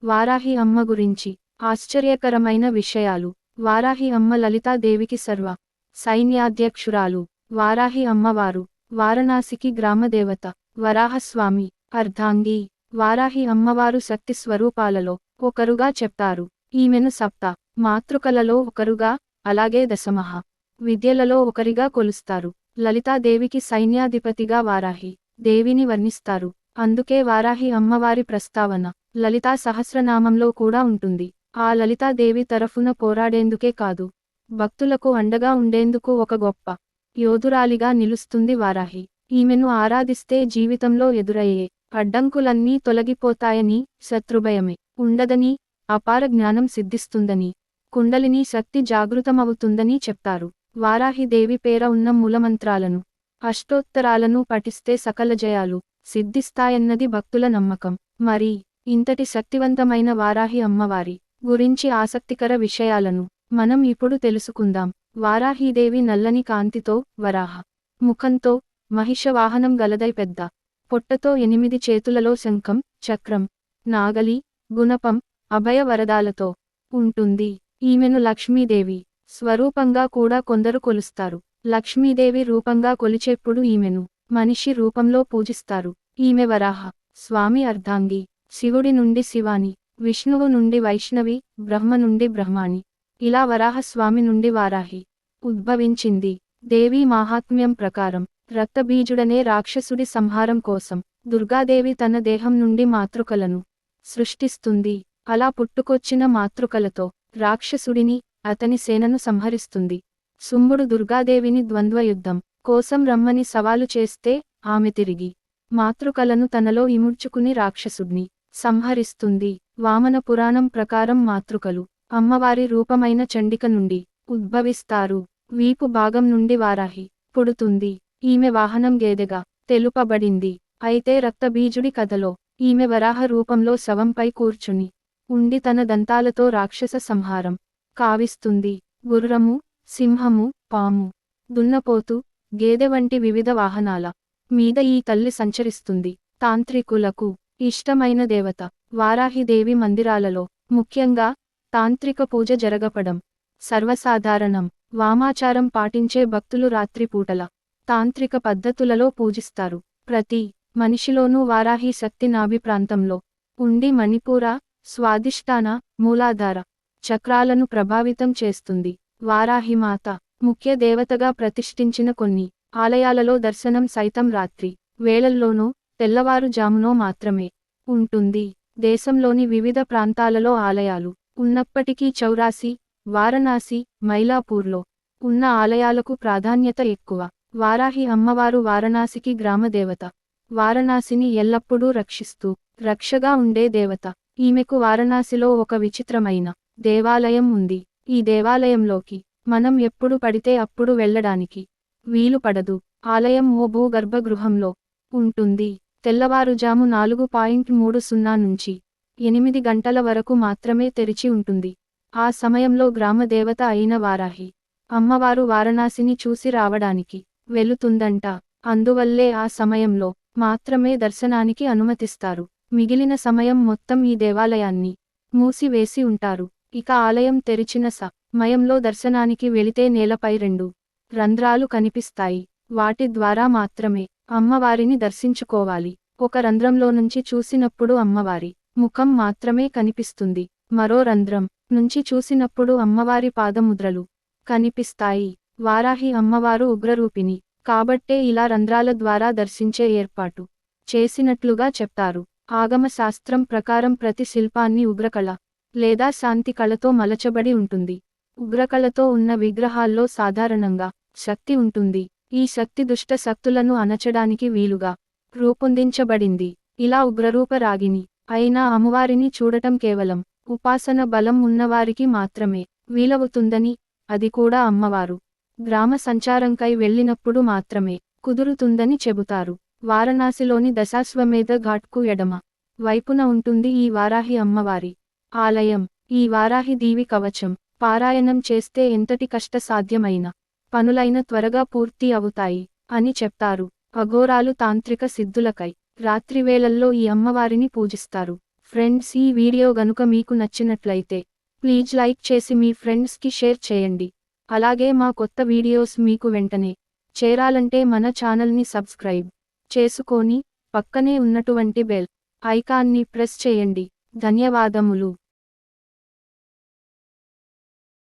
వారాహి అమ్మ గురించి ఆశ్చర్యకరమైన విషయాలు. వారాహి అమ్మ లలితాదేవికి సర్వ సైన్యాధ్యక్షురాలు. వారాహి అమ్మవారు వారణాసికి గ్రామదేవత. వరాహస్వామి అర్ధాంగి. వారాహి అమ్మవారు శక్తి స్వరూపాలలో ఒకరుగా చెప్తారు. ఈమెను సప్త మాతృకలలో ఒకరుగా, అలాగే దశమహ విద్యలలో ఒకరిగా కొలుస్తారు. లలితాదేవికి సైన్యాధిపతిగా వారాహి దేవిని వర్ణిస్తారు. అందుకే వారాహి అమ్మవారి ప్రస్తావన లలితా సహస్రనామంలో కూడా ఉంటుంది. ఆ లలితాదేవి తరఫున పోరాడేందుకే కాదు, భక్తులకు అండగా ఉండేందుకు ఒక గొప్ప యోధురాలిగా నిలుస్తుంది వారాహి. ఈమెను ఆరాధిస్తే జీవితంలో ఎదురయ్యే అడ్డంకులన్నీ తొలగిపోతాయని, శత్రుభయమే ఉండదని, అపార జ్ఞానం సిద్ధిస్తుందని, కుండలిని శక్తి జాగృతమవుతుందని చెప్తారు. వారాహి దేవి పేర ఉన్న మూలమంత్రాలను, అష్టోత్తరాలను పఠిస్తే సకల జయాలు సిద్ధిస్తాయన్నది భక్తుల నమ్మకం. మరి ఇంతటి శక్తివంతమైన వారాహి అమ్మవారి గురించి ఆసక్తికర విషయాలను మనం ఇప్పుడు తెలుసుకుందాం. వారాహీదేవి నల్లని కాంతితో, వరాహ ముఖంతో, మహిషవాహనం గలదై పెద్ద పొట్టతో 8 చేతులలో శంఖం, చక్రం, నాగలి, గుణపం, అభయ వరదాలతో ఉంటుంది. ఈమెను లక్ష్మీదేవి స్వరూపంగా కూడా కొందరు కొలుస్తారు. లక్ష్మీదేవి రూపంగా కొలిచేప్పుడు ఈమెను మనిషి రూపంలో పూజిస్తారు. ఈమె వరాహ స్వామి అర్ధాంగి. శివుడి నుండి శివాని, విష్ణువు నుండి వైష్ణవి, బ్రహ్మ నుండి బ్రహ్మాణి, ఇలా వరాహస్వామి నుండి వారాహి ఉద్భవించింది. దేవీ మాహాత్మ్యం ప్రకారం రక్తబీజుడనే రాక్షసుడి సంహారం కోసం దుర్గాదేవి తన దేహం నుండి మాతృకలను సృష్టిస్తుంది. అలా పుట్టుకొచ్చిన మాతృకలతో రాక్షసుడిని, అతని సేనను సంహరిస్తుంది. శుంభుడు దుర్గాదేవిని ద్వంద్వయుద్ధం కోసం రమ్మని సవాలు చేస్తే ఆమె తిరిగి మాతృకలను తనలో ఇముడ్చుకుని రాక్షసుడిని సంహరిస్తుంది. వామన పురాణం ప్రకారం మాతృకలు అమ్మవారి రూపమైన చండిక నుండి ఉద్భవిస్తారు. వీపు భాగం నుండి వారాహి పుడుతుంది. ఈమె వాహనం గేదెగా తెలుపబడింది. అయితే రక్తబీజుడి కథలో ఈమె వరాహ రూపంలో శవంపై కూర్చుని ఉండి తన దంతాలతో రాక్షస సంహారం కావిస్తుంది. గుర్రము, సింహము, పాము, దున్నపోతు, గేదె వంటి వివిధ వాహనాల మీద ఈ తల్లి సంచరిస్తుంది. తాంత్రికులకు ఇష్టమైన దేవత వారాహిదేవి మందిరాలలో ముఖ్యంగా తాంత్రిక పూజ జరగపడం సర్వసాధారణం. వామాచారం పాటించే భక్తులు రాత్రిపూటల తాంత్రిక పద్ధతులలో పూజిస్తారు. ప్రతి మనిషిలోనూ వారాహి శక్తి నాభి ప్రాంతంలో ఉండి మణిపూర, స్వాదిష్టాన, మూలాధార చక్రాలను ప్రభావితం చేస్తుంది. వారాహిమాత ముఖ్య దేవతగా ప్రతిష్ఠించిన కొన్ని ఆలయాలలో దర్శనం సైతం రాత్రి వేళల్లోనో, తెల్లవారుజామునో మాత్రమే ఉంటుంది. దేశంలోని వివిధ ప్రాంతాలలో ఆలయాలు ఉన్నప్పటికీ చౌరాసి, వారణాసి, మైలాపూర్లో ఉన్న ఆలయాలకు ప్రాధాన్యత ఎక్కువ. వారాహి అమ్మవారు వారణాసికి గ్రామదేవత. వారణాసిని ఎల్లప్పుడూ రక్షిస్తూ రక్షగా ఉండే దేవత. ఈమెకు వారణాసిలో ఒక విచిత్రమైన దేవాలయం ఉంది. ఈ దేవాలయంలోకి మనం ఎప్పుడు పడితే అప్పుడు వెళ్ళడానికి వీలు పడదు. ఆలయం ఓ భూగర్భగృహంలో ఉంటుంది. తెల్లవారుజాము 4:30 నుంచి 8 గంటల వరకు మాత్రమే తెరిచి ఉంటుంది. ఆ సమయంలో గ్రామదేవత అయిన వారాహి అమ్మవారు వారణాసిని చూసి రావడానికి వెళుతుందంట. అందువల్లే ఆ సమయంలో మాత్రమే దర్శనానికి అనుమతిస్తారు. మిగిలిన సమయం మొత్తం ఈ దేవాలయాన్ని మూసివేసి ఉంటారు. ఇక ఆలయం తెరిచిన సమయంలో దర్శనానికి వెళితే నేలపై 2 రంధ్రాలు కనిపిస్తాయి. వాటి ద్వారా మాత్రమే అమ్మవారిని దర్శించుకోవాలి. ఒక రంధ్రంలో నుంచి చూసినప్పుడు అమ్మవారి ముఖం మాత్రమే కనిపిస్తుంది. మరో రంధ్రం నుంచి చూసినప్పుడు అమ్మవారి పాదముద్రలు కనిపిస్తాయి. వారాహి అమ్మవారు ఉగ్రరూపిణి కాబట్టే ఇలా రంధ్రాల ద్వారా దర్శించే ఏర్పాటు చేసినట్లుగా చెప్తారు. ఆగమ శాస్త్రం ప్రకారం ప్రతి శిల్పాన్ని ఉగ్రకళ లేదా శాంతి కళతో మలచబడి ఉంటుంది. ఉగ్రకళతో ఉన్న విగ్రహాల్లో సాధారణంగా శక్తి ఉంటుంది. ఈ శక్తి దుష్ట శక్తులను అణచడానికి వీలుగా రూపొందించబడింది. ఇలా ఉగ్రరూప రాగిని అయినా అమ్మవారిని చూడటం కేవలం ఉపాసన బలం ఉన్నవారికి మాత్రమే వీలవుతుందని, అది కూడా అమ్మవారు గ్రామ సంచారంకై వెళ్ళినప్పుడు మాత్రమే కుదురుతుందని చెబుతారు. వారణాసిలోని దశాశ్వమేధ ఘాట్కు ఎడమ వైపున ఉంటుంది ఈ వారాహి అమ్మవారి ఆలయం. ఈ వారాహి దేవి కవచం పారాయణం చేస్తే ఎంతటి కష్ట సాధ్యమైన పనులైన త్వరగా పూర్తి అవుతాయి అని చెప్తారు. అఘోరాలు తాంత్రిక సిద్ధులకై రాత్రివేళల్లో ఈ అమ్మవారిని పూజిస్తారు. ఫ్రెండ్స్, ఈ వీడియో గనుక మీకు నచ్చినట్లయితే ప్లీజ్ లైక్ చేసి మీ ఫ్రెండ్స్కి షేర్ చేయండి. అలాగే మా కొత్త వీడియోస్ మీకు వెంటనే చేరాలంటే మన ఛానల్ని సబ్స్క్రైబ్ చేసుకొని పక్కనే ఉన్నటువంటి బెల్ ఐకాన్ని ప్రెస్ చేయండి. ధన్యవాదములు.